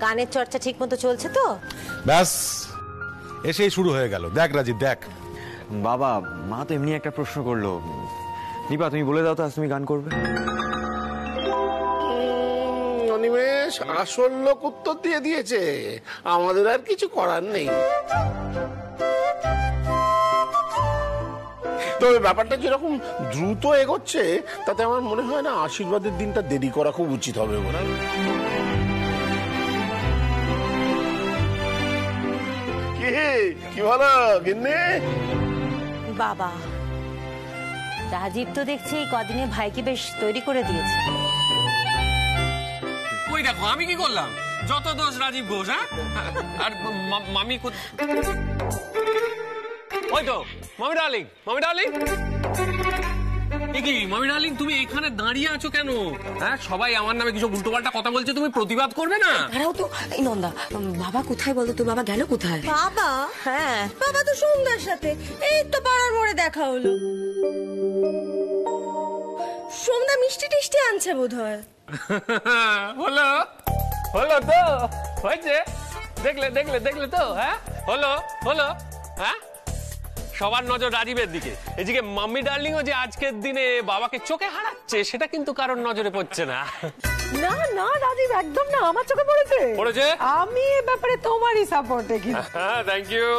গানের চর্চা ঠিক মতো চলছে তো? ব্যাস এসেই শুরু হয়ে গেল। দেখ রাজীব দেখ। বাবা মা তো এমনি একটা প্রশ্ন করলো। নিপা তুমি বলে দাও তো আজ তুমি গান করবে? অনিমেষ আসল লোক উত্তর দিয়ে দিয়েছে, আমাদের আর কিছু করার নেই। তবে ব্যাপারটা যেরকম দ্রুত এগোচ্ছে তাতে আমার মনে হয় না আশীর্বাদের দিনটা দেরি করা খুব উচিত হবে বলে। কি ভালো গিন্নি? বাবা রাজীব তো দেখছি এই কদিনে ভাইকে বেশ তৈরি করে দিয়েছে। ওই দেখো আমি কি করলাম, যত দোষ রাজীব ঘোষ। হ্যাঁ আর মামি ওই তো মামি ডার্লিং, মামি ডার্লিং কি মামি ডার্লিং তুমি এখানে দাঁড়িয়ে আছো কেন? হ্যাঁ সবাই আমার নামে কিছু উল্টোপাল্টা কথা বলছে, তুমি প্রতিবাদ করবে না? দাঁড়াও তো। এই নন্দা, বাবা কোথায় বলতো? তোর বাবা গেল কোথায়? বাবা? হ্যাঁ বাবা তো সন্ধ্যার সাথে এই তো পাড়ার মোড়ে দেখা হলো। সন্ধ্যা মিষ্টি টিষ্টি আনছে বোধ হয়। হলো হলো তো হয়েছে, দেখলে দেখলে দেখলে তো। হ্যাঁ হলো হলো। হ্যাঁ সবার নজর রাজীবের দিকে, এদিকে মাম্মি ডার্লিংও যে আজকের দিনে বাবাকে চোখে হারাচ্ছে সেটা কিন্তু কারোর নজরে পড়ছে না। না না রাজীব একদম না, আমার চোখে পড়েছে। পড়েছে? আমি এ ব্যাপারে তোমারই সাপোর্টে। হ্যাঁ থ্যাংক ইউ।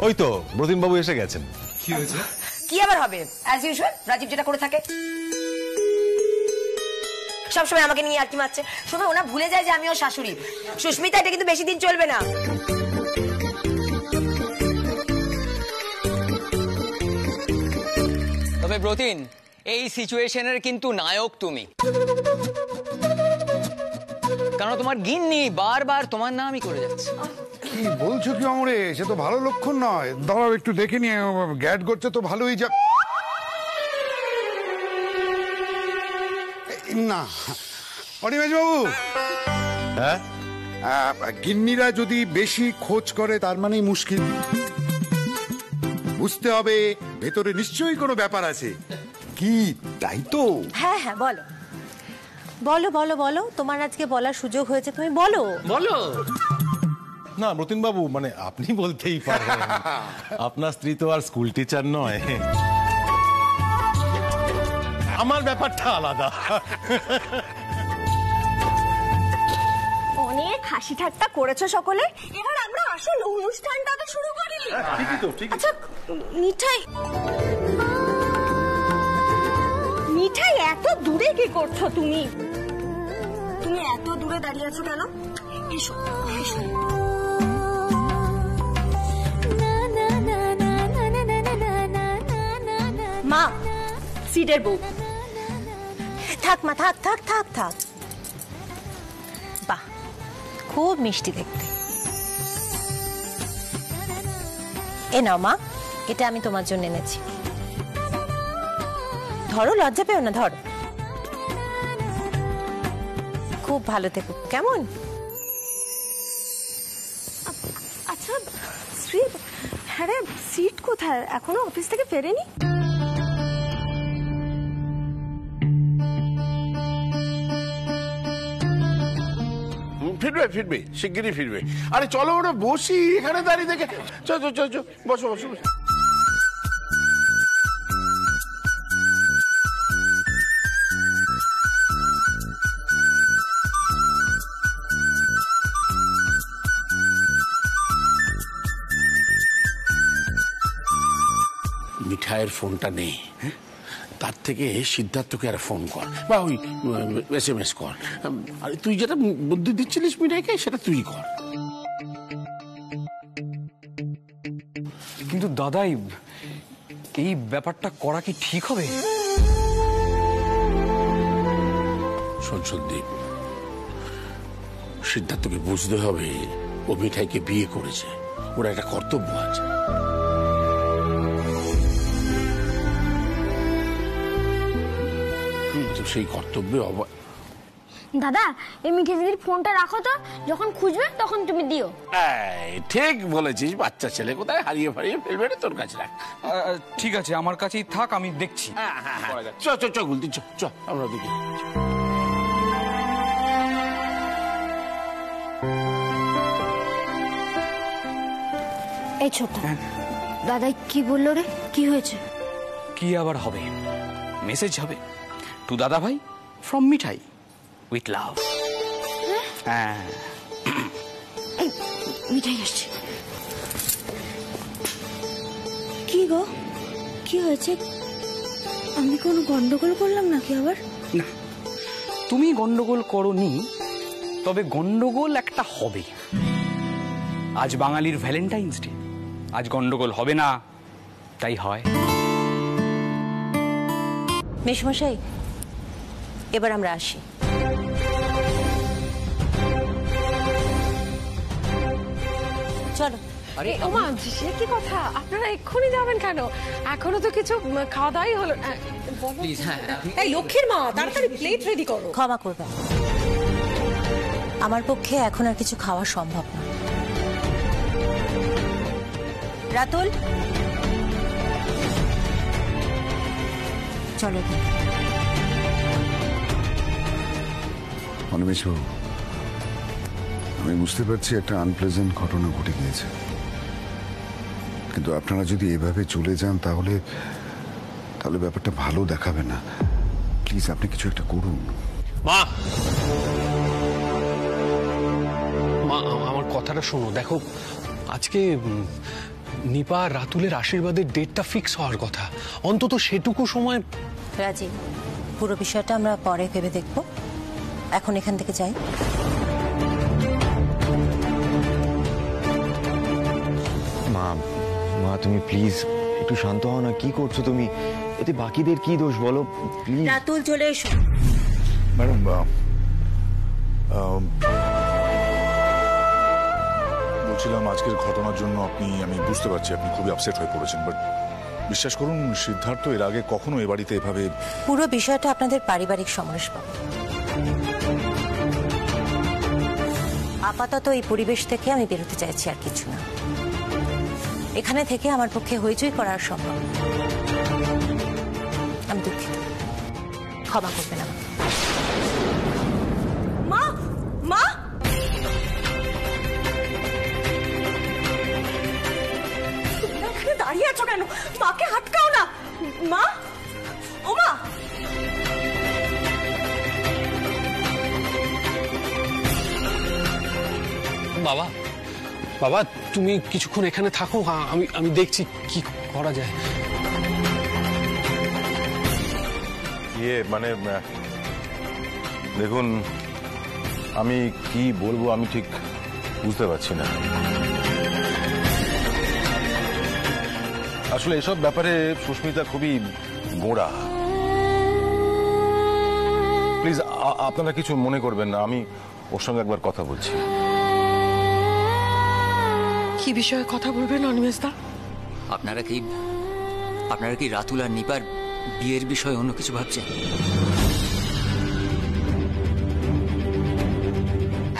ওই তো ব্রতিম বাবু এসে গেছেন। কি হয়েছে? কি আবার হবে? অ্যাজ ইউজুয়াল রাজীব যেটা করে থাকে সবসময় আমাকে নিয়ে আটকে মারছে। শোনো ওনা ভুলে যায় যে আমি ওর শাশুড়ি। সুস্মিতা এটা কিন্তু বেশি দিন চলবে না। তবে ব্রতিন এই সিচুয়েশনের কিন্তু নায়ক তুমি, কারণ তোমার গিন্নি বারবার তোমার নামই করে যাচ্ছে। কি বলছো কি অমরে? সে তো ভালো লক্ষণ নয়। দাঁড়াও একটু দেখে নিয়ে, গ্যাট করছে তো ভালোই যা। না অনিমেষ বাবু, হ্যাঁ গিন্নিরা যদি বেশি খোঁজ করে তার মানেই মুশকিল। বুঝতে হবে ভেতরে নিশ্চয়ই কোনো ব্যাপার আছে। কি তাই তো? হ্যাঁ হ্যাঁ বলো বলো বলো বলো, তোমার আজকে বলার সুযোগ হয়েছে, তুমি বলো বলো। না ব্রতিম বাবু মানে আপনি বলতেই পারেন, আপনার স্ত্রী তো আর স্কুল টিচার নয়। আমার ব্যাপারটা আলাদা। অনেক হাসি ঠাট্টা করেছো সকলে, এবার আমরা আসল অনুষ্ঠানটাকে শুরু করি। ঠিকই তো, ঠিক। আচ্ছা মিঠাই, মিঠাই এত দূরে কি করছো তুমি? তুমি এত দূরে দাঁড়িয়ে আছো কেন? এসো এসো। মা সিডের বউ। থাক মা থাক থাক থাক থাক। বাহ খুব মিষ্টি দেখতে। এ নাও মা, এটা আমি তোমার জন্য এনেছি। ধরো, লজ্জা পেও না, ধরো। খুব ভালো থেকো কেমন? আচ্ছা শ্রী, হ্যাঁ রে সিট কোথায়? এখনো অফিস থেকে ফেরেনি? ফিরবে ফিরবে, শিগগিরই ফিরবে। আরে চলো ওরা বসি, এখানে দাঁড়িয়ে দেখে। চল চল চল বসো বসো। মিঠাইয়ের ফোনটা নেই, তার থেকে সিদ্ধার্থকে আর ফোন কর বা ওই SMS কর। আর তুই যেটা বুদ্ধি দিচ্ছিলিস মিঠাইকে সেটা তুই কর। কিন্তু দাদাই এই ব্যাপারটা করা কি ঠিক হবে? শোন সন্দীপ, সিদ্ধার্থকে বুঝতে হবে ও মিঠাইকে বিয়ে করেছে, ওর একটা কর্তব্য আছে। সেই কর্তব্যে দাদা এই মিঠে দিদির ফোনটা রাখো তো, যখন খুঁজবে তখন তুমি দিও। ঠিক বলেছিস, বাচ্চা ছেলে কোথায় হারিয়ে ফারিয়ে ফেলবে না, তোর কাছে রাখ। ঠিক আছে আমার কাছেই থাক, আমি দেখছি। চ চ চ গুলতি চ চ, আমরা দেখি। এই ছোট, দাদা কি বললো রে? কি হয়েছে? কি আবার হবে? মেসেজ হবে টু দাদা ভাই ফ্রম মিঠাই উইথ লাভ। হ্যাঁ, এই মিঠাই আসছে। কি গো, কি হয়েছে? আমি কোনো গন্ডগোল করলাম নাকি আবার? না, তুমি গন্ডগোল করনি, তবে গন্ডগোল একটা হবে। আজ বাঙালির ভ্যালেন্টাইন্স ডে, আজ গন্ডগোল হবে না, তাই হয়। মেশমশাই, এবার আমরা আসি। চলো। ওমা, সে কি কথা? আপনারা এক্ষুনি যাবেন কেন? এখনো তো কিছু খাওয়া দাওয়াই হলো। এই লক্ষ্মীর মা, তাড়াতাড়ি প্লেট রেডি করো। ক্ষমা করবেন, আমার পক্ষে এখন আর কিছু খাওয়া সম্ভব না। রাতুল, চলো। অনিমেষবাবু, আমি বুঝতে পারছি একটা আনপ্লেজেন্ট ঘটনা ঘটে গিয়েছে, কিন্তু আপনারা যদি এভাবে চলে যান তাহলে ব্যাপারটা ভালো দেখাবে না। প্লিজ আপনি কিছু একটা করুন। মা, মা আমার কথাটা শোনো। দেখো, আজকে নিপা রাতুলের আশীর্বাদের ডেটটা ফিক্স হওয়ার কথা, অন্তত সেটুকু সময়। রাজীব, পুরো বিষয়টা আমরা পরে ভেবে দেখব, এখন এখান থেকে যাই। মা, মা তুমি প্লিজ একটু শান্ত হও না। কি করছো তুমি? এতে বাকিদের কি দোষ বলো প্লিজ? রাতুল, চলে এসো। ম্যাডাম, বলছিলাম আজকের ঘটনার জন্য আমি বুঝতে পারছি আপনি খুবই আপসেট হয়ে পড়েছেন, বাট বিশ্বাস করুন সিদ্ধার্থ এর আগে কখনো এ বাড়িতে এভাবে। পুরো বিষয়টা আপনাদের পারিবারিক সমরসবাব। আপাতত এই পরিবেশ থেকে আমি বেরোতে চাইছি, আর কিছু না। এখানে থেকে আমার পক্ষে হইচই করার সম্ভব। আমি দুঃখিত, ক্ষমা করবেন আমাকে। মা, মা, তুমি এখানে দাঁড়িয়ে আছো কেন? মাকে আটকাও না। মা, ও মা। বাবা, বাবা তুমি কিছুক্ষণ এখানে থাকো, আমি দেখছি কি করা যায়। মানে দেখুন, আমি কি বলবো আমি ঠিক বুঝতে পারছি না। আসলে এসব ব্যাপারে সুস্মিতা খুবই গোঁড়া। প্লিজ আপনারা কিছু মনে করবেন না, আমি ওর সঙ্গে একবার কথা বলছি। কি বিষয়ে কথা বলবেন অনিমেষদা? আপনারা কি রাতুল আর নিপার বিয়ের বিষয়ে অন্য কিছু ভাবছেন?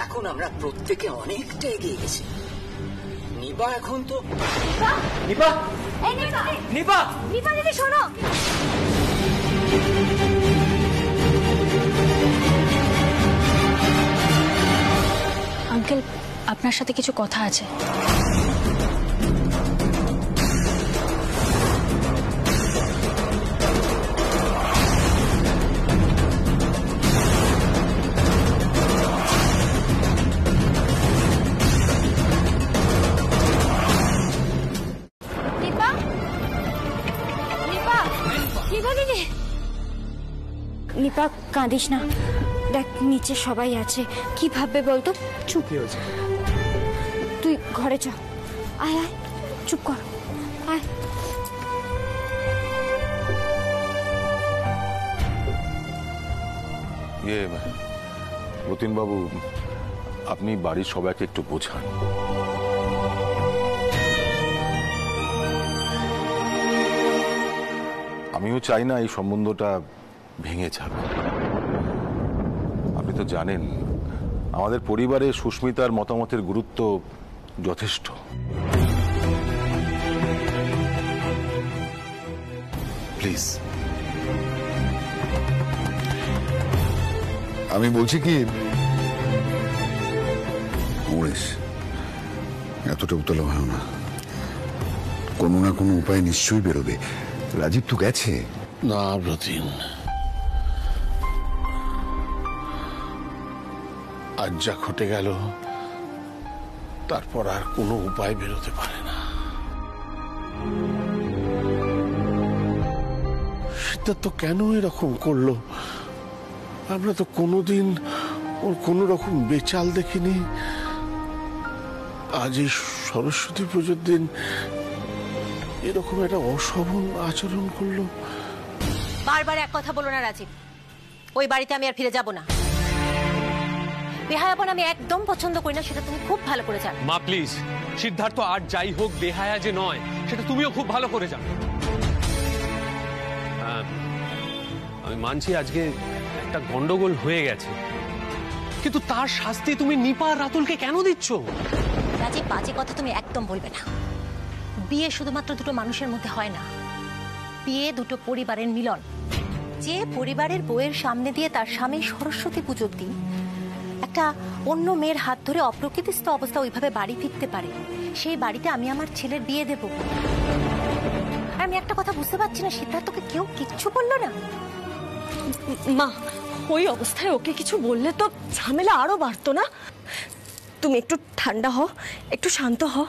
এখন আমরা প্রত্যেকে অনেকটা এগিয়ে গেছি। নিপা এখন তো নিপা নিপা নিপা দিদি শোনো। আঙ্কেল, আপনার সাথে কিছু কথা আছে। নিপা, কাঁদিস না। দেখ, নিচে সবাই আছে, কি ভাববে বলতো? চুপ হয়েছে, তুই ঘরে চ। আয় আয়, চুপ কর, আয়। রতিন বাবু, আপনি বাড়ির সবাইকে একটু বোঝান। আমিও চাই না এই সম্বন্ধটা ভেঙে যাবে। আপনি তো জানেন আমাদের পরিবারে সুস্মিতার মতামতের গুরুত্ব যথেষ্ট। প্লিজ, আমি বলছি কি, উড়িস এতটা উতলা হয় না। কোনো না কোনো উপায় নিশ্চয়ই বেরোবে। রাজীব তো গেছে। না ব্রতিন, আজ যা ঘটে গেল তারপর আর কোনো উপায় বেরোতে পারে না। সিদ্ধার্থ কেন এরকম করলো? আমরা তো কোনোদিন ওর কোনো রকম বেচাল দেখিনি। আজ এই সরস্বতী পুজোর দিন এরকম একটা অশোভন আচরণ করলো। বারবার এক কথা বলো না রাজীব, ওই বাড়িতে আমি আর ফিরে যাব না। বেহায়াপন আমি একদম পছন্দ করি না, সেটা তুমি খুব ভালো করে জানো। মা প্লিজ, সিদ্ধার্থ আর যাই হোক বেহায়া যে নয় সেটা তুমিও খুব ভালো করে জানো। আমি মানছি আজকে একটা গন্ডগোল হয়ে গেছে, কিন্তু তার শাস্তি তুমি নিপা আর রাতুলকে কেন দিচ্ছ? রাজীব, বাজে কথা তুমি একদম বলবে না। বিয়ে শুধুমাত্র দুটো মানুষের মধ্যে হয় না, বিয়ে দুটো পরিবারের মিলন। যে পরিবারের বউয়ের সামনে দিয়ে তার স্বামী সরস্বতী পুজোর দিন একটা অন্য মেয়ের হাত ধরে অপ্রকৃতিস্থ অবস্থা ওইভাবে বাড়ি ফিরতে পারে, সেই বাড়িতে আমি আমার ছেলের বিয়ে দেব। আমি একটা কথা বুঝতে পারছি না, সিদ্ধার্থকে কেউ কিচ্ছু বললো না? মা, ওই অবস্থায় ওকে কিছু বললে তো ঝামেলা আরো বাড়তো না? তুমি একটু ঠান্ডা হও, একটু শান্ত হও।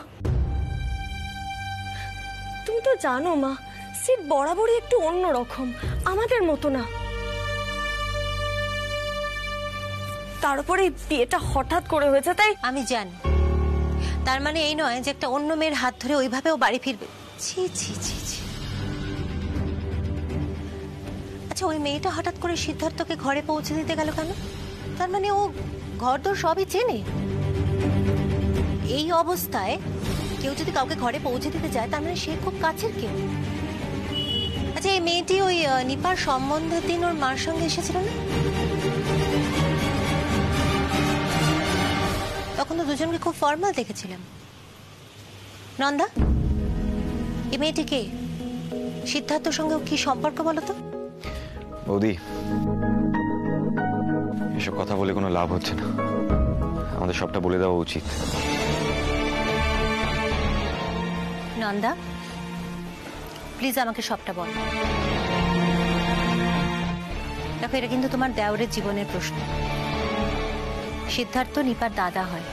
তুমি তো জানো মা, সিট বরাবরই একটু অন্যরকম, আমাদের মতো না। তার উপরে বিয়েটা হঠাৎ করে হয়েছে, তাই আমি জানি। তার মানে এই নয় যে একটা অন্য মেয়ের হাত ধরে ওইভাবেও বাড়ি ফিরবে। ছি ছি ছি ছি। আচ্ছা, ওই মেয়েটা হঠাৎ করে সিদ্ধার্থকে ঘরে পৌঁছে দিতে গেল কেন? তার মানে ও ঘরদোর সবই চেনে। এই অবস্থায় কেউ যদি কাউকে ঘরে পৌঁছে দিতে যায় তার মানে সে খুব কাছের কেউ। আচ্ছা, এই মেয়েটি ওই নিপার সম্বন্ধের দিন ওর মার সঙ্গে এসেছিল না? তখন তো দুজনকে খুব ফর্মাল দেখেছিলাম। নন্দা, এই মেয়েটি কে? সিদ্ধার্থর সঙ্গে কি সম্পর্ক বলো তো? বৌদি, এসব কথা বলে কোনো লাভ হচ্ছে না, আমাদের সবটা বলে দেওয়া উচিত। নন্দা, প্লিজ আমাকে সবটা বল। দেখো, এটা কিন্তু তোমার দেওরের জীবনের প্রশ্ন। সিদ্ধার্থ নিপার দাদা হয়।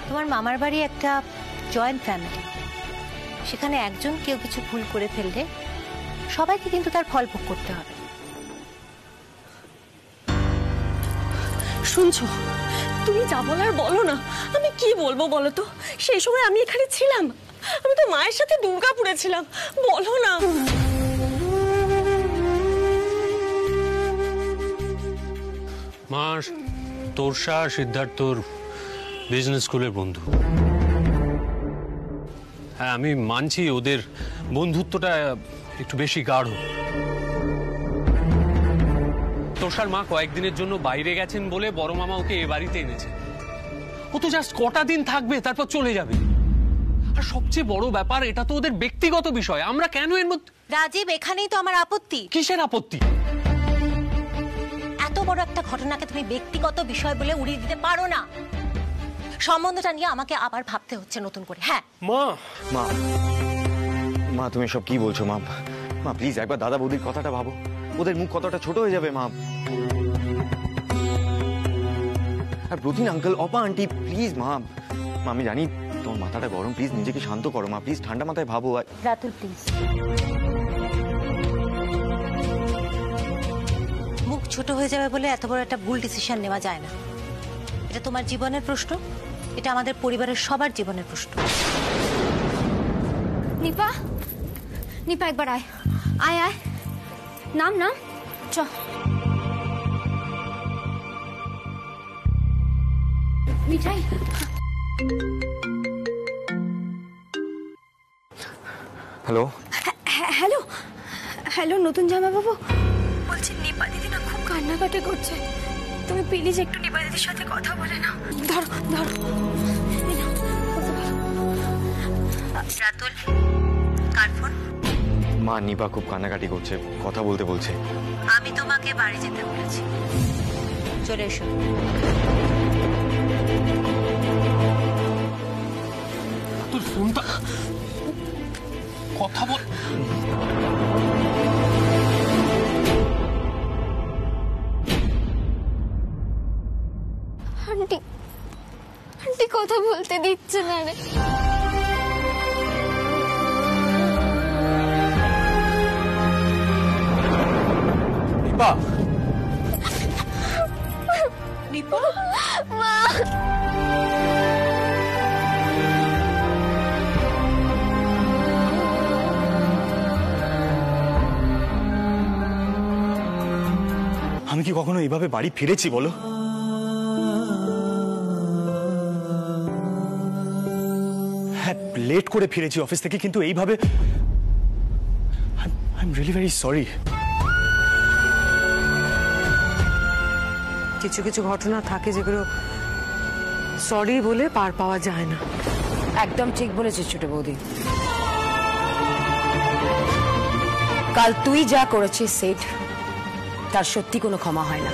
তোমার মামার বাড়ি একটা জয়েন্ট ফ্যামিলি, সেখানে একজন কেউ কিছু ভুল করে ফেললে সবাইকে কিন্তু তার ফল ভোগ করতে হবে। শুনছো? তুমি যা বলার বলো না। আমি কি বলবো বলো তো? সেই সময় আমি এখানে ছিলাম, আমি তো মায়ের সাথে দুর্গাপুরে ছিলাম। বলো না। মা, তোরসা সিদ্ধার্থর বিজনেস স্কুলের বন্ধু। হ্যাঁ, আমি মানছি ওদের বন্ধুত্বটা একটু বেশি গাঢ়। তোরসার মা কয়েকদিনের জন্য বাইরে গেছেন বলে বড় মামা ওকে এ বাড়িতে এনেছে। ও তো জাস্ট কটা দিন থাকবে, তারপর চলে যাবে। আর সবচেয়ে বড় ব্যাপার, এটা তো ওদের ব্যক্তিগত বিষয়। আমরা কেন এর মধ্যে? রাজীব, এখানেই তো আমার আপত্তি। কিসের আপত্তি? এত বড় একটা ঘটনাকে তুমি ব্যক্তিগত বিষয় বলে উড়িয়ে দিতে পারো না। সম্বন্ধটা নিয়ে আমাকে আবার ভাবতে হচ্ছে নতুন করে। হ্যাঁ মা, মা মা তুমি সব কি বলছো? মা মা প্লিজ একবার দাদা বৌদির কথাটা ভাবো, ওদের মুখ কতটা ছোট হয়ে যাবে। মা আর প্রতিন আঙ্কেল, অপা আন্টি, প্লিজ মা। আমি জানি তোমার মাথাটা গরম, প্লিজ নিজেকে শান্ত করো মা, প্লিজ ঠান্ডা মাথায় ভাবো। রাতুল, প্লিজ। মুখ ছোট হয়ে যাবে বলে এত বড় একটা ভুল ডিসিশন নেওয়া যায় না। এটা তোমার জীবনের প্রশ্ন, এটা আমাদের পরিবারের সবার জীবনের প্রশ্ন। নিপা, নিপা একবার আয়, আয় আয়, নাম নাম, চ। মিঠাই। হ্যালো হ্যালো হ্যালো, নতুন জামাইবাবু বলছি, নিপা দিদি না খুব কান্নাকাটি করছে, তুমি প্লিজ একটু নিপা দিদির সাথে কথা বলে নাও। ধরো ধরো। রাতুল, কার ফোন? মা, নিপা খুব কান্নাকাটি করছে, কথা বলতে বলছে। আমি তোমাকে বাড়ি যেতে বলেছি, চলে এসো। তোর ফোনটা কথা বল। আন্টি আন্টি কথা বলতে দিচ্ছে না রে। নিপা, নিপা, মা আমি কি কখনো এইভাবে বাড়ি ফিরেছি বলো? হ্যাঁ, লেট করে ফিরেছি অফিস থেকে, কিন্তু এইভাবে I am really very sorry. কিছু কিছু ঘটনা থাকে যেগুলো সরি বলে পার পাওয়া যায় না। একদম ঠিক বলেছিস ছোট বৌদি। কাল তুই যা করেছিস সেট, তার সত্যি কোনো ক্ষমা হয় না।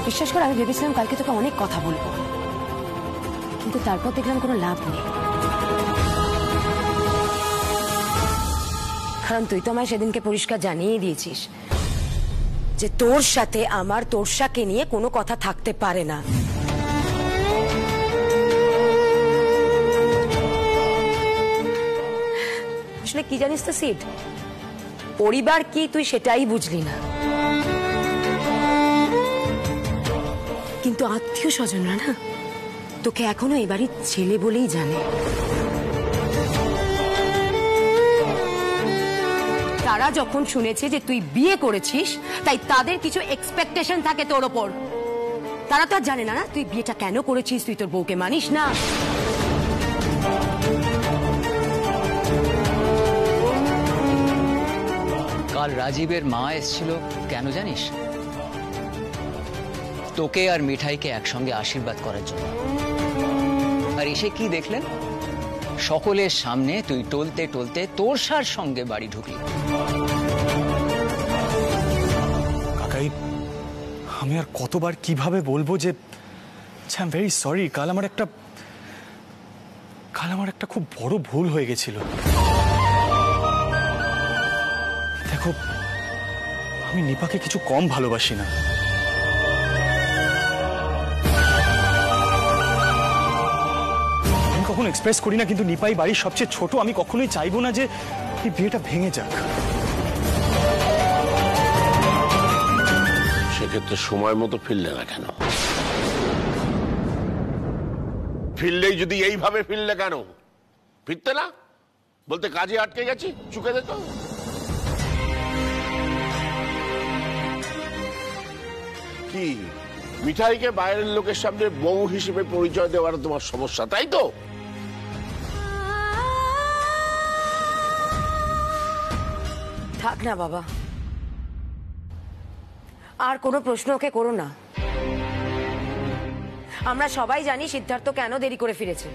বিশ্বাস কর, আমি ভেবেছিলাম কালকে তোকে অনেক কথা বলবো, কিন্তু তারপর দেখলাম কোনো লাভ নেই। কারণ তুই তো আমায় সেদিনকে পরিষ্কার জানিয়ে দিয়েছিস যে তোর সাথে আমার তোরসাকে নিয়ে কোনো কথা থাকতে পারে না। আসলে কি জানিস তো সিড, পরিবার কি তুই সেটাই বুঝলি না, কিন্তু আত্মীয় স্বজনরা না তোকে এখনো এই বাড়ির ছেলে বলেই জানে। তারা যখন শুনেছে যে তুই বিয়ে করেছিস, তাই তাদের কিছু এক্সপেকটেশন থাকে তোর ওপর। তারা তো আর জানে না তুই বিয়েটা কেন করেছিস, তুই তোর বউকে মানিস না। কাল রাজীবের মা এসেছিল কেন জানিস? তোকে আর মিঠাইকে একসঙ্গে আশীর্বাদ করার জন্য। আর এসে কি দেখলেন? সকলের সামনে তুই টলতে টলতে তোরসার সঙ্গে বাড়ি ঢুকলি। কাকাই, আমি আর কতবার কিভাবে বলবো যে আই এম ভেরি সরি, কাল আমার একটা খুব বড় ভুল হয়ে গেছিল। দেখো, আমি নিপাকে কিছু কম ভালোবাসি না। আমি কখনো এক্সপ্রেস করি না, কিন্তু নিপাই বাড়ির সবচেয়ে ছোট, আমি কখনোই চাইবো না যে এই বিয়েটা ভেঙে যাক। সেক্ষেত্রে সময় মতো ফিরলে না কেন? ফিরলেই যদি এইভাবে ফিরলে কেন? ফিরতে না বলতে কাজে আটকে গেছি, চুকে যেত। কি মিঠাইকে বাইরের লোকের সামনে বউ হিসেবে পরিচয় দেওয়ার তোমার সমস্যা, তাই তো? থাক না বাবা, আর কোনো প্রশ্ন ওকে করো না। আমরা সবাই জানি সিদ্ধার্থ কেন দেরি করে ফিরেছে,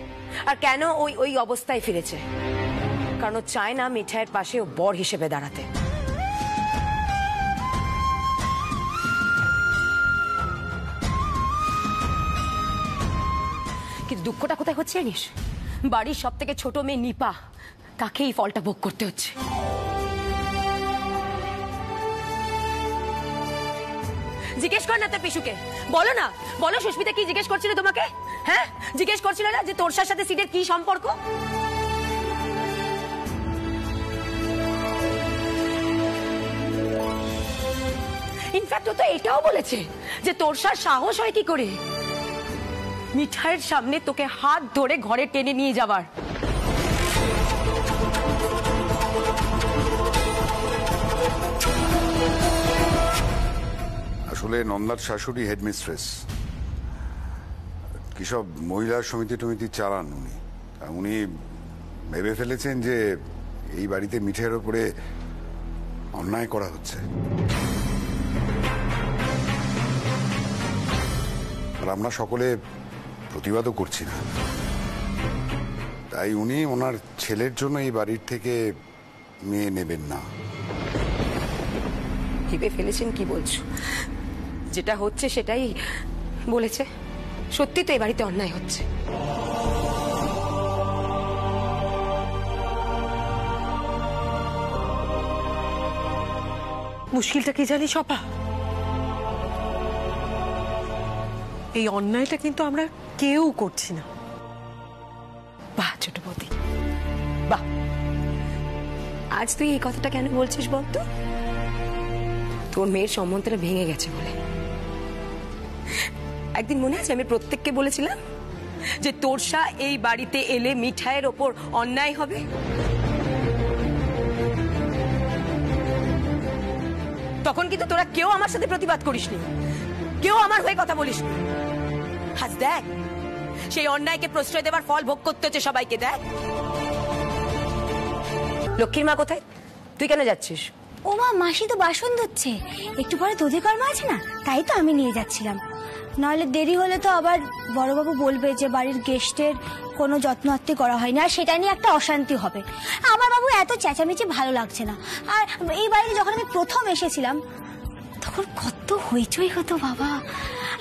আর কেন ওই অবস্থায় ফিরেছে। কারণ ও চায় না মিঠাইয়ের পাশে ও বর হিসেবে দাঁড়াতে। কিন্তু দুঃখটা কোথায় হচ্ছে জানিস? বাড়ির সব থেকে ছোট মেয়ে নিপা, তাকে এই ফলটা ভোগ করতে হচ্ছে। জিজ্ঞেস কর না তার পিসুকে, বলো না, বলো সুস্মিতা কি জিজ্ঞেস করছিল তোমাকে? হ্যাঁ, জিজ্ঞেস করছিল না যে তোরসার সাথে সিডের কি সম্পর্ক? ইনফ্যাক্ট ও তো এটাও বলেছে যে তোরসার সাহস হয় কি করে মিঠাইয়ের সামনে তোকে হাত ধরে ঘরে টেনে নিয়ে যাবার। আসলে নন্দার শাশুড়ি হেডমিস্ট্রেস, কি সব মহিলা সমিতি টমিতি চালান উনি। উনি ভেবে ফেলেছেন যে এই বাড়িতে মিঠাইয়ের ওপরে অন্যায় করা হচ্ছে, আর আমরা সকলে প্রতিবাদও করছি না। তাই উনি ওনার ছেলের জন্য এই বাড়ির থেকে মেয়ে নেবেন না। ভেবে ফেলেছেন কি বলছো? যেটা হচ্ছে সেটাই বলেছে। সত্যি তো এই বাড়িতে অন্যায় হচ্ছে। মুশকিলটা কি জানি সপা, এই অন্যায়টা কিন্তু আমরা কেউ করছি না। বাহ ছোট বৌদি, বাহ। আজ তুই এই কথাটা কেন বলছিস বলতো? তোর মেয়ের সম্বন্ধটা ভেঙে গেছে বলে। একদিন মনে আছে আমি প্রত্যেককে বলেছিলাম যে তোরসা এই বাড়িতে এলে মিঠাইয়ের ওপর অন্যায় হবে। তখন কিন্তু তোরা কেউ আমার সাথে প্রতিবাদ করিসনি, কেউ আমার হয়ে কথা বলিসনি। আজ দেখ সেই অন্যায়কে প্রশ্রয় দেবার ফল ভোগ করতে হচ্ছে সবাইকে। দেখ লক্ষ্মীর মা কোথায়? তুই কেন যাচ্ছিস? ও মা, মাসি তো বাসন ধুচ্ছে, একটু পরে দধি কর্মা আছে না, তাই তো আমি নিয়ে যাচ্ছিলাম। নাহলে দেরি হলে তো আবার বড়বাবু বলবে যে বাড়ির গেস্টের কোনো যত্ন আত্তি করা হয়নি, আর সেটা নিয়ে একটা অশান্তি হবে। আমার বাবু এত চেঁচামেচি ভালো লাগছে না। আর এই বাড়িতে যখন আমি প্রথম এসেছিলাম তখন কত হইচই হতো বাবা,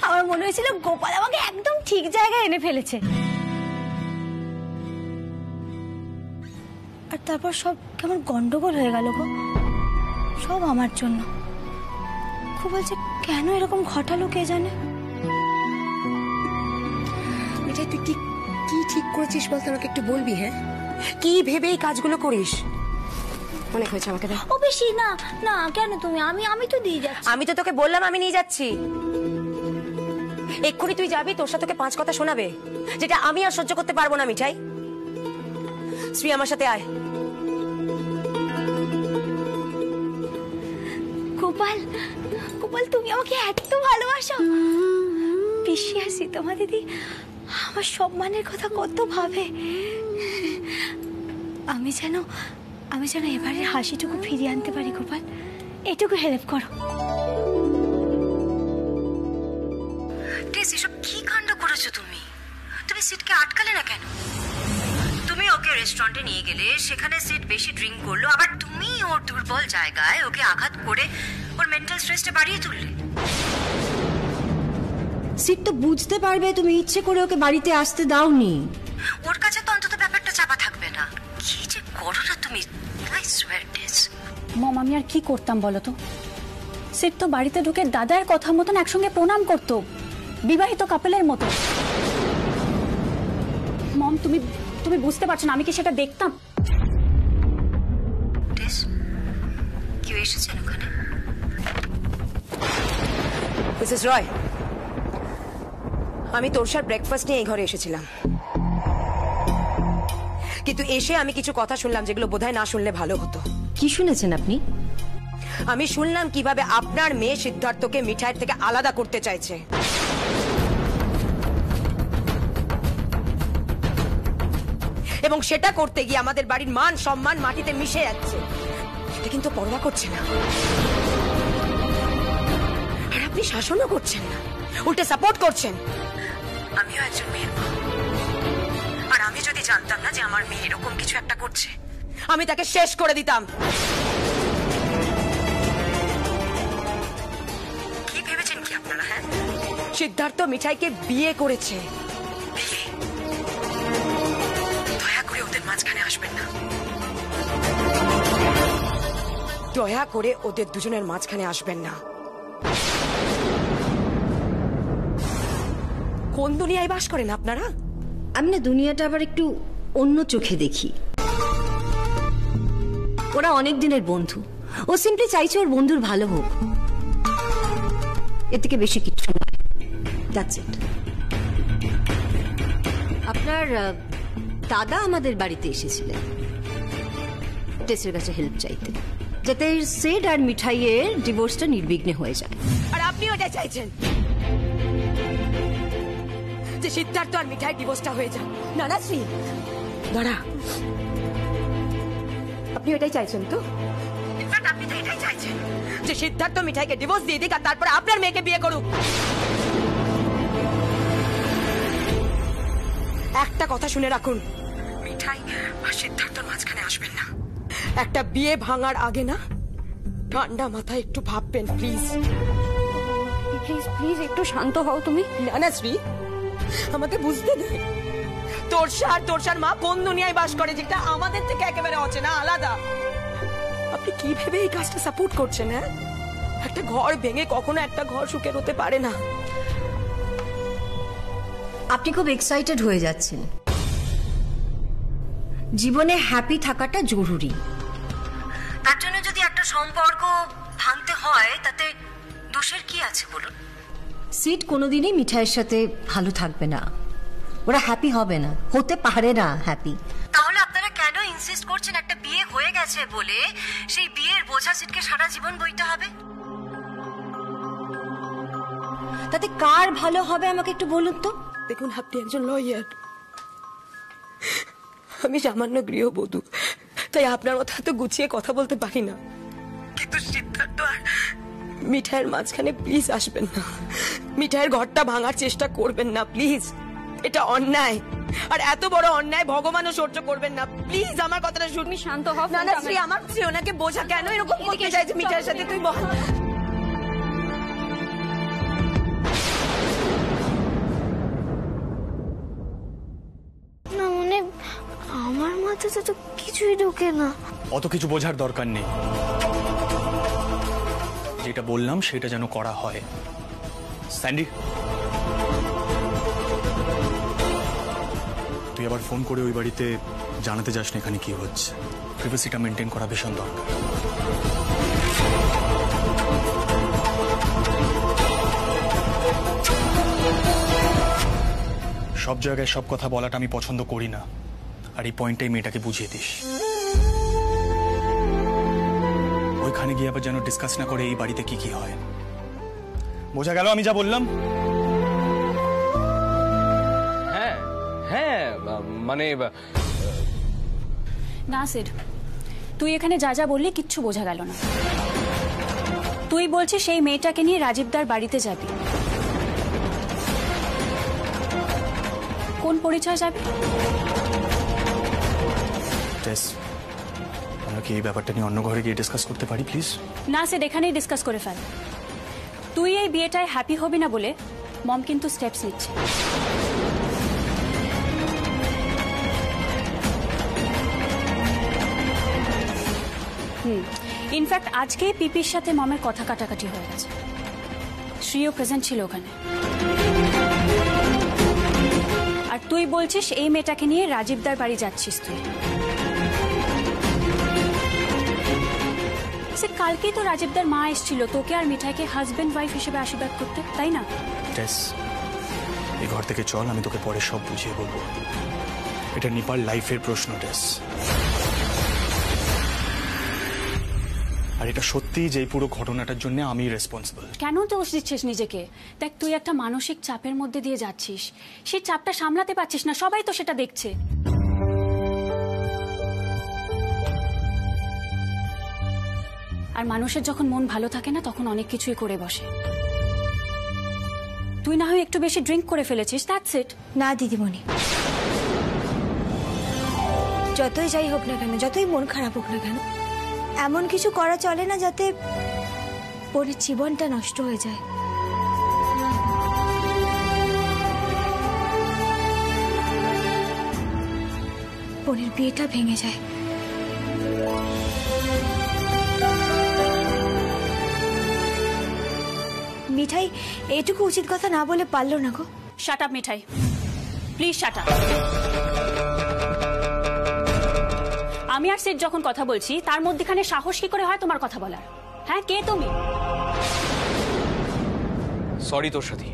আমার মনে হয়েছিল গোপাল আমাকে একদম ঠিক জায়গায় এনে ফেলেছে। আর তারপর সব কেমন গন্ডগোল হয়ে গেল গো, সব আমার জন্য। খুব বলছে কেন এরকম ঘটালো কে জানে। মিঠাই তুই কি কি ঠিক করেছিস বলতে আমাকে একটু বলবি? হ্যাঁ, কি ভেবে এই কাজগুলো করিস? অনেক হয়েছে, আমাকে দে। ও বেশি না না, কেন তুমি? আমি তো দিয়ে যাচ্ছি। আমি তো তোকে বললাম আমি নিয়ে যাচ্ছি। এক্ষুনি তুই যাবি, তোর সাথে তোকে 5 কথা শোনাবে যেটা আমি আর সহ্য করতে পারবো না। মিঠাই, শ্রী আমার সাথে আয়। গোপাল, গোপাল তুমি আমাকে এত ভালোবাসো। পিসি আর সীতামা দিদি আমার সম্মানের কথা কত ভাবে। আমি যেন এবারে হাসিটুকু ফিরিয়ে আনতে পারি। গোপাল, এটুকু হেল্প করো। এসব কি কাণ্ড করেছো তুমি? তুমি সিটকে আটকালে না কেন? তুমি ওকে রেস্টুরেন্টে নিয়ে গেলে, সেখানে সিট বেশি ড্রিঙ্ক করলো, আবার তুমি ওর দুর্বল জায়গায় ওকে আঘাত করে ওর মেন্টাল স্ট্রেসটা বাড়িয়ে তুললে। সিট তো বুঝতে পারবে তুমি ইচ্ছে করে ওকে বাড়িতে আসতে দাওনি। ওর কাছে তো অন্তত ব্যাপারটা চাপা থাকবে না। কি যে করো না তুমি, আই সোয়ার ডিস। মম, আমি আর কি করতাম বলো তো? সিট তো বাড়িতে ঢুকে দাদার কথা মতন একসঙ্গে প্রণাম করতো, বিবাহিত কাপলের মতো। মম, তুমি বুঝতে পারছো না আমি কি সেটা দেখতাম? কেউ এসেছেন ওখানে? মিসেস রয়, আমি তোরসার ব্রেকফাস্ট নিয়ে এই ঘরে এসেছিলাম, কিন্তু এসে আমি কিছু কথা শুনলাম যেগুলো বোধহয় না শুনলে ভালো হতো। কি শুনেছেন আপনি? আমি শুনলাম কিভাবে আপনার মেয়ে সিদ্ধার্থকে মিঠাইয়ের থেকে আলাদা করতে চাইছে। এবং সেটা করতে গিয়ে আমাদের বাড়ির মান সম্মান মাটিতে মিশে যাচ্ছে। এটা কিন্তু পরোয়া করছে না। আর আপনি শাসনও করছেন না, উল্টে সাপোর্ট করছেন। আমিও একজন মেয়ের মা, আর আমি যদি জানতাম না যে আমার মেয়ে এরকম কিছু একটা করছে, আমি তাকে শেষ করে দিতাম। কি ভেবেছেন কি আপনারা? হ্যাঁ, সিদ্ধার্থ মিঠাইকে বিয়ে করেছে। দয়া করে ওদের মাঝখানে আসবেন না। দয়া করে ওদের দুজনের মাঝখানে আসবেন না। কোন দুনিয়ায় বাস করেন আপনারা? আমি না দুনিয়াটা আবার একটু অন্য চোখে দেখি। ওরা অনেক দিনের বন্ধু, ও সিম্পলি চাইছে ওর বন্ধুর ভালো হোক, এর থেকে বেশি কিছু নয়। That's it. আপনার দাদা আমাদের বাড়িতে এসেছিলেন টেসের কাছে হেল্প চাইতে, যাতে সেড আর মিঠাইয়ের ডিভোর্সটা নির্বিঘ্নে হয়ে যায়। আর আপনি ওটা চাইছেন যে সিদ্ধার্থ আর মিঠাই ডিভোর্সটা হয়ে যায়? না না শ্রী, দাঁড়া, আপনি ওটাই চাইছেন তো? ইনফ্যাক্ট আপনি তো এটাই চাইছেন যে সিদ্ধার্থ মিঠাইকে ডিভোর্স দিয়ে দিক আর তারপরে আপনার মেয়েকে বিয়ে করুক। একটা কথা শুনে রাখুন, মিঠাই আর সিদ্ধার্থর মাঝখানে আসবেন না। একটা বিয়ে ভাঙার আগে না ঠান্ডা মাথায় একটু ভাববেন প্লিজ। প্লিজ প্লিজ একটু শান্ত হও তুমি। না না শ্রী, আমাকে বুঝতে দে। তোরসার মা কোন দুনিয়ায় বাস করে যেটা আমাদের থেকে একেবারে অচেনা, আলাদা। আপনি কি ভেবে এই কাজটা সাপোর্ট করছেন? হ্যাঁ, একটা ঘর ভেঙে কখনো একটা ঘর সুখের হতে পারে না। আপনি খুব এক্সাইটেড হয়ে যাচ্ছেন। জীবনে হ্যাপি থাকাটা জরুরি। তার জন্য যদি একটা সম্পর্ক ভাঙতে হয় তাতে দোষের কি আছে বলুন? সিট কোনোদিনই মিঠাইয়ের সাথে ভালো থাকবে না, ওরা হ্যাপি হবে না, হতে পারে না হ্যাপি। তাহলে আপনারা কেন ইনসিস্ট করছেন একটা বিয়ে হয়ে গেছে বলে সেই বিয়ের বোঝা সিটকে সারা জীবন বইতে হবে? তাতে কার ভালো হবে আমাকে একটু বলুন তো। দেখুন, আপনি একজন লয়ার, আমি সামান্য গৃহবধূ, তাই আপনার মতো এত গুছিয়ে কথা বলতে পারি না। কিন্তু সিদ্ধার্থ আর মিঠাইয়ের মাঝখানে প্লিজ আসবেন না। মিঠাইয়ের ঘরটা ভাঙার চেষ্টা করবেন না প্লিজ, এটা অন্যায়। আর এত বড় অন্যায় ভগবানও সহ্য করবেন না। প্লিজ আমার কথাটা শুনুন। শান্ত হও। না না শ্রী, আমার শ্রী ওনাকে বোঝা কেন এরকম করতে চাইছে মিঠাইয়ের সাথে, তুই বল। না মানে আমার মাথাতে তো কিছুই ঢোকে না। অত কিছু বোঝার দরকার নেই, যেটা বললাম সেটা যেন করা হয়। স্যান্ডি, তুই আবার ফোন করে ওই বাড়িতে জানাতে যাস না এখানে কি হচ্ছে। প্রাইভেসিটা মেনটেন করা ভীষণ দরকার। সব জায়গায় সব কথা বলাটা আমি পছন্দ করি না, আর এই পয়েন্টটাই মেয়েটাকে বুঝিয়ে দিস। ওইখানে গিয়ে আবার যেন ডিসকাস না করে এই বাড়িতে কি কি হয়। বোঝা গেল আমি যা বললাম? হ্যাঁ হ্যাঁ, মানে না সিড, তুই এখানে যা যা বললি কিচ্ছু বোঝা গেল না। তুই বলছিস সেই মেয়েটাকে নিয়ে রাজীবদার বাড়িতে যাবি, কোন পরিচয় যাবি? আমরা কি এই ব্যাপারটা নিয়ে অন্য ঘরে গিয়ে ডিসকাস করতে পারি প্লিজ? না সিড, এখানেই ডিসকাস করে ফেল। তুই এই বিয়েটায় হ্যাপি হবি না বলে মম কিন্তু স্টেপস নিচ্ছে। ইনফ্যাক্ট আজকেই পিপির সাথে মমের কথা কাটাকাটি হয়ে গেছে। শ্রীও প্রেজেন্ট ছিল ওখানে। আর তুই বলছিস এই মেয়েটাকে নিয়ে রাজীবদার বাড়ি যাচ্ছিস তুই। সে কালকেই তো রাজীবদার মা এসেছিল তোকে আর মিঠাইকে হাজবেন্ড ওয়াইফ হিসেবে আশীর্বাদ করতে, তাই না? এই ঘর থেকে চল, আমি তোকে পরে সব বুঝিয়ে বলবো। এটা নিপার লাইফের প্রশ্ন টেস। আর এটা সত্যি যে এই পুরো ঘটনাটার জন্য আমি রেসপন্সিবল। কেন দোষ দিচ্ছিস নিজেকে? দেখ, তুই একটা মানসিক চাপের মধ্যে দিয়ে যাচ্ছিস, সেই চাপটা সামলাতে পারছিস না, সবাই তো সেটা দেখছে। আর মানুষের যখন মন ভালো থাকে না তখন অনেক কিছুই করে বসে। তুই না হয় একটু বেশি ড্রিঙ্ক করে ফেলেছিস, দ্যাটস ইট। না দিদিমণি, যতই যাই হোক না কেন, যতই মন খারাপ হোক না কেন, এমন কিছু করা চলে না যাতে পরের জীবনটা নষ্ট হয়ে যায়। বোনের বিয়েটা ভেঙে যায়। মিঠাই এটুকু উচিত কথা না বলে পারলো না গো। Shut up Mithai, please shut up. আমি আর সিট যখন কথা বলছি তার মধ্যখানে সাহস কি করে হয় তোমার কথা বলার? হ্যাঁ, কে তুমি? সরি তোর সাথে,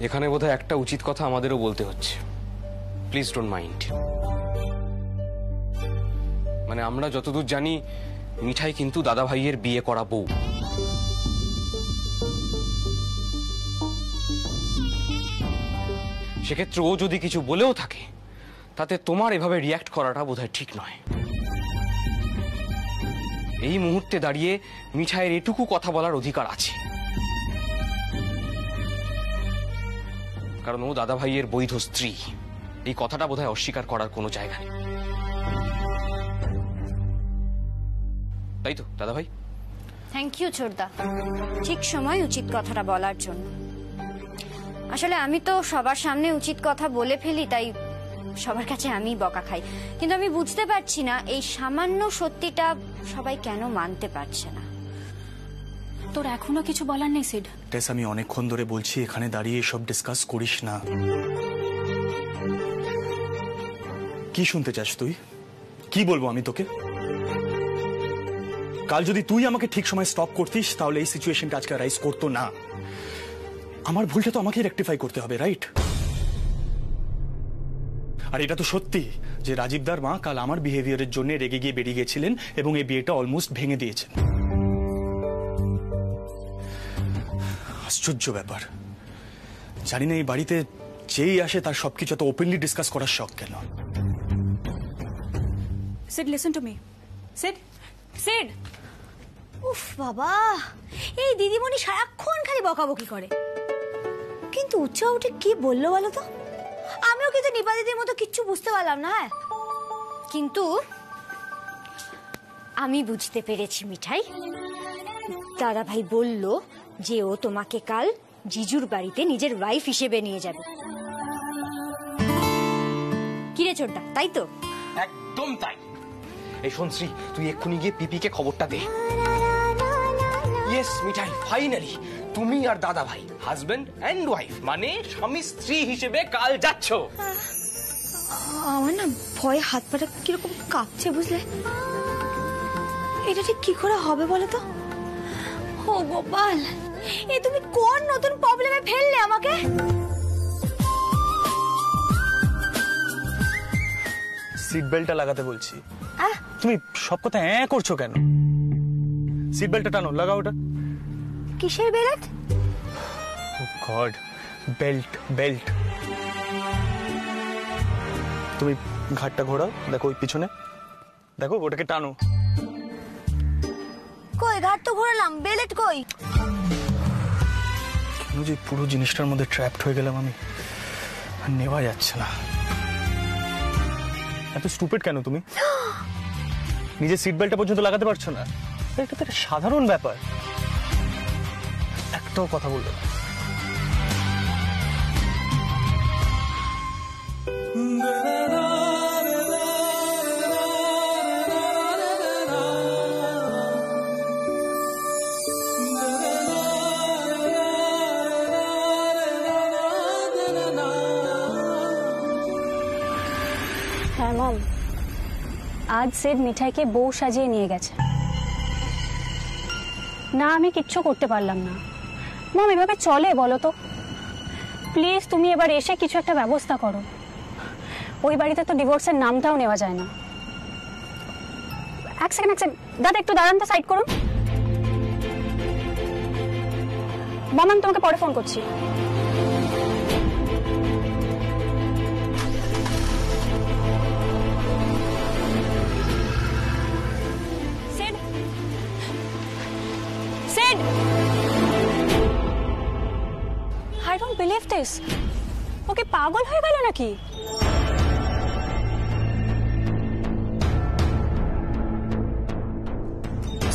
এখানে বোধহয় একটা উচিত কথা আমাদেরও বলতে হচ্ছে। Please don't mind. মানে আমরা যতদূর জানি মিঠাই কিন্তু দাদা ভাইয়ের বিয়ে করা বউ। সেক্ষেত্রে ও যদি কিছু বলেও থাকে তাতে তোমার এভাবে রিয়াক্ট করাটা বোধহয় ঠিক নয়। এই মুহূর্তে দাঁড়িয়ে মিঠাইয়ের এটুকু কথা বলার অধিকার আছে, কারণ ও দাদা ভাইয়ের বৈধ স্ত্রী। এই কথাটা বোধহয় অস্বীকার করার কোনো জায়গা নেই, তাই তো দাদা ভাই? থ্যাংক ইউ ছোটদা, ঠিক সময় উচিত কথাটা বলার জন্য। আসলে আমি তো সবার সামনে উচিত কথা বলে ফেলি, তাই সবার কাছে আমি বকা খাই। কিন্তু আমি বুঝতে পারছি না এই সামান্য সত্যিটা সবাই কেন মানতে পারছে না। তোর এখনো কিছু বলার নেই সিড? টেস, আমি অনেকক্ষণ ধরে বলছি এখানে দাঁড়িয়ে এসব ডিসকাস করিস না। কি শুনতে চাস তুই? কি বলবো আমি তোকে? কাল যদি তুই আমাকে ঠিক সময় স্টপ করতিস তাহলে এই সিচুয়েশনটা আজকে রাইজ করতো না। আমার ভুলটা তো আমাকেই রেকটিফাই করতে হবে, রাইট? আর এটা তো সত্যি যে রাজীবদার মা কাল আমার বিহেভিয়ারের জন্য রেগে গিয়ে বেরিয়ে গেছিলেন এবং এই বিয়েটা অলমোস্ট ভেঙে দিয়েছেন। আশ্চর্য ব্যাপার, জানি না এই বাড়িতে যেই আসে তার সবকিছু তো ওপেনলি ডিসকাস করার শখ কেন। Seed, listen to me. Seed, seed. উফ বাবা, এই দিদিমণি সারাক্ষণ খালি বকাবকি করে, কিন্তু উচ্চা উঠে কি বললো বলো তো? আমিও কিন্তু নিপা দিদির মতো কিচ্ছু বুঝতে পারলাম না। হ্যাঁ, কিন্তু আমি বুঝতে পেরেছি মিঠাই। দাদা ভাই বলল যে ও তোমাকে কাল জিজুর বাড়িতে নিজের ওয়াইফ হিসেবে নিয়ে যাবে। কিরে ছোটদা, তাই তো? একদম তাই। এই শোন শ্রী, তুই এক্ষুনি গিয়ে পিপিকে খবরটা দে। ইয়েস মিঠাই, ফাইনালি তুমি আর দাদা ভাই হাজবেন্ড এন্ড ওয়াইফ, মানে স্বামী স্ত্রী হিসেবে কাল যাচ্ছ। আমার না ভয়ে হাত পাটা কিরকম কাঁপছে, বুঝলে? এটা ঠিক কি করে হবে বলো তো? ও গোপাল, এ তুমি কোন নতুন প্রবলেমে ফেললে আমাকে? সিট বেল্টটা লাগাতে বলছি। তুমি সব কথা করছো কেন? সিট বেল্টটা টানো, লাগাও ওটা। কিসের বেল্ট? ও গড, বেল্ট বেল্ট। তুমি ঘাটটা ঘোরাও, দেখো ওই পিছনে, দেখো ওটাকে টানো। কই ঘাট তো ঘোরালাম, বেল্ট কই? কেন যে পুরো জিনিসটার মধ্যে ট্র্যাপড হয়ে গেলাম আমি, আর নেওয়া যাচ্ছে না। এত স্টুপিড কেন তুমি? নিজের সিট বেল্টটা পর্যন্ত লাগাতে পারছো না? এটা তো একটা সাধারণ ব্যাপার। একটাও কথা বললো না। হ্যাঁ মম, আজ সিড মিঠাইকে বউ সাজিয়ে নিয়ে গেছে। না, আমি কিচ্ছু করতে পারলাম না। মম, এভাবে চলে বলো তো? প্লিজ তুমি এবার এসে কিছু একটা ব্যবস্থা করো। ওই বাড়িতে তো ডিভোর্সের নামটাও নেওয়া যায় না। এক সেকেন্ড, দাদা একটু দাঁড়ান তো, সাইড করুন। মম, আমি তোমাকে পরে ফোন করছি। Sid! I don't believe this. ওকে পাগল হয়ে গেল নাকি?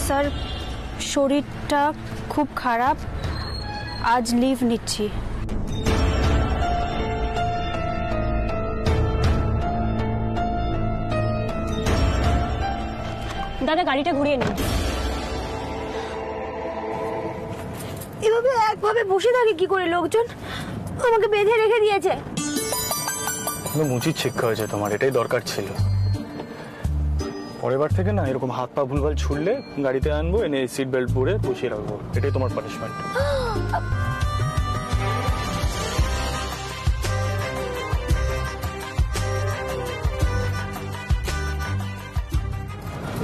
স্যার, শরীরটা খুব খারাপ, আজ লিভ নিচ্ছি। দাদা গাড়িটা ঘুরিয়ে নিন। এভাবে একভাবে বসে থাকে কি করে লোকজন? আমাকে বেঁধে রেখে দিয়েছে। উচিত শিক্ষা হয়েছে তোমার, এটাই দরকার ছিল। পরের বার থেকে না এরকম হাত পা ভুলভাল ছুড়লে গাড়িতে আনবো, এনে সিট বেল্ট পরে বসিয়ে রাখবো। এটাই তোমার পানিশমেন্ট।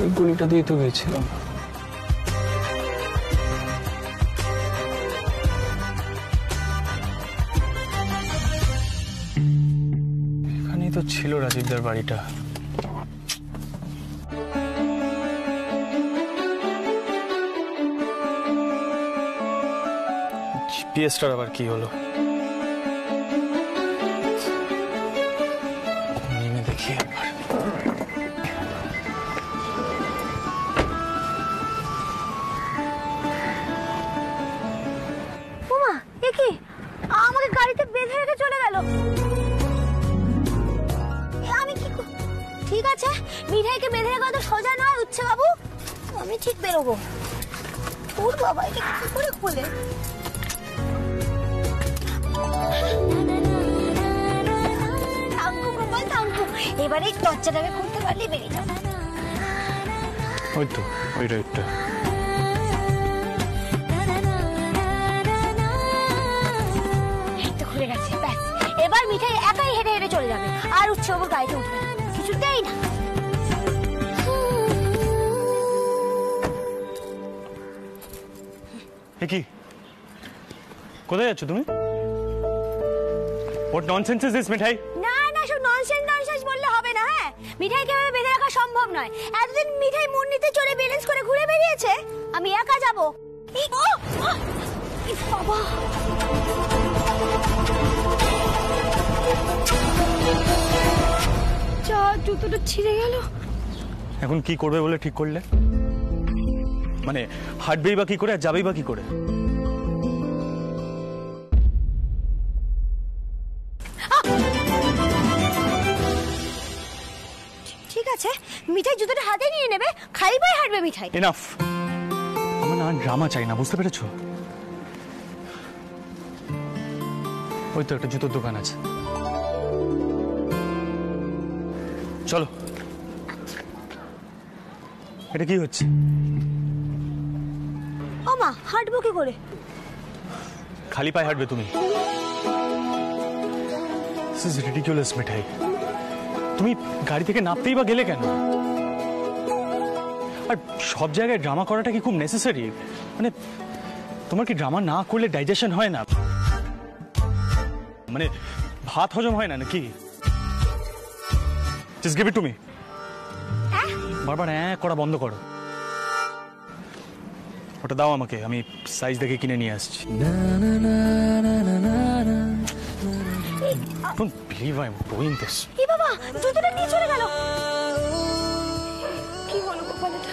এই গুলিটা দিয়ে তো গেছিলাম। এখানেই তো ছিল রাজীবদার বাড়িটা। জিপিএসটার আবার কি হলো? নেমে দেখি একবার। ওমা, এ কি? আমাকে গাড়িতে ঠিক আছে, মিঠাইকে বেঁধে রাখা তো সোজা নয় উচ্ছে বাবু। আমি ঠিক বেরোবো। ওর বাবা, এটা কি করে খোলে? থামবো গোপাল, থামবো। এবারে দরজাটাকে খুলতে পারলে বেরিয়ে যাবো। ওই তো, ওই রাইটটা। খুলে গেছে, ব্যাস। এবার মিঠাই একাই হেঁটে হেঁটে চলে যাবে, আর উচ্ছে বাবুর গাড়িতে উঠবে না, কিছুতেই না। কি কোথায় যাচ্ছ তুমি? হোয়াট ননসেন্স ইজ দিস মিঠাই? না না, সব ননসেন্স ননসেন্স বললে হবে না। হ্যাঁ, মিঠাইকে এভাবে বেঁধে রাখা সম্ভব নয়। এতদিন মিঠাই মুন্নিতে চড়ে ব্যালেন্স করে ঘুরে বেরিয়েছে, আমি একা যাবো? বাবা, যা, জুতোটা ছিঁড়ে গেল। এখন কি করবে বলে ঠিক করলে? মানে হাঁটবেই বা কি করে, আর যাবেই বা কি করে? ঠিক আছে, মিঠাই জুতোটা হাতে নিয়ে নেবে, খাইবাই হাঁটবে মিঠাই। এনাফ, আমার না ড্রামা চাই না, বুঝতে পেরেছো? ওই তো একটা জুতোর দোকান আছে, চলো। এটা কি হচ্ছে? ও মা, হাঁটবো কি করে? খালি পায়ে হাঁটবে তুমি? দিস ইজ রিডিকুলাস মিঠাই। তুমি গাড়ি থেকে নামতেই বা গেলে কেন? আর সব জায়গায় ড্রামা করাটা কি খুব নেসেসারি? মানে তোমার কি ড্রামা না করলে ডাইজেশন হয় না? মানে ভাত হজম হয় না নাকি? Just give it to me. বারবার করা বন্ধ করো। ওটা দাও আমাকে, আমি সাইজ দেখে কিনে নিয়ে আসছি। Don't believe I'm doing this. এই বাবা, জুতোটা নিয়ে চলে গেল। কি হলো গোপাল এটা?